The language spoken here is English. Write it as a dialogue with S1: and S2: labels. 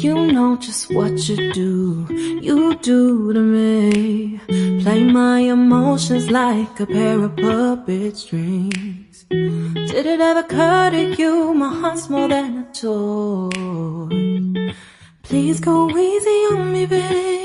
S1: You know just what you do to me. Play my emotions like a pair of puppet strings. Did it ever occur to you my heart's more than a toy? Please go easy on me, babe.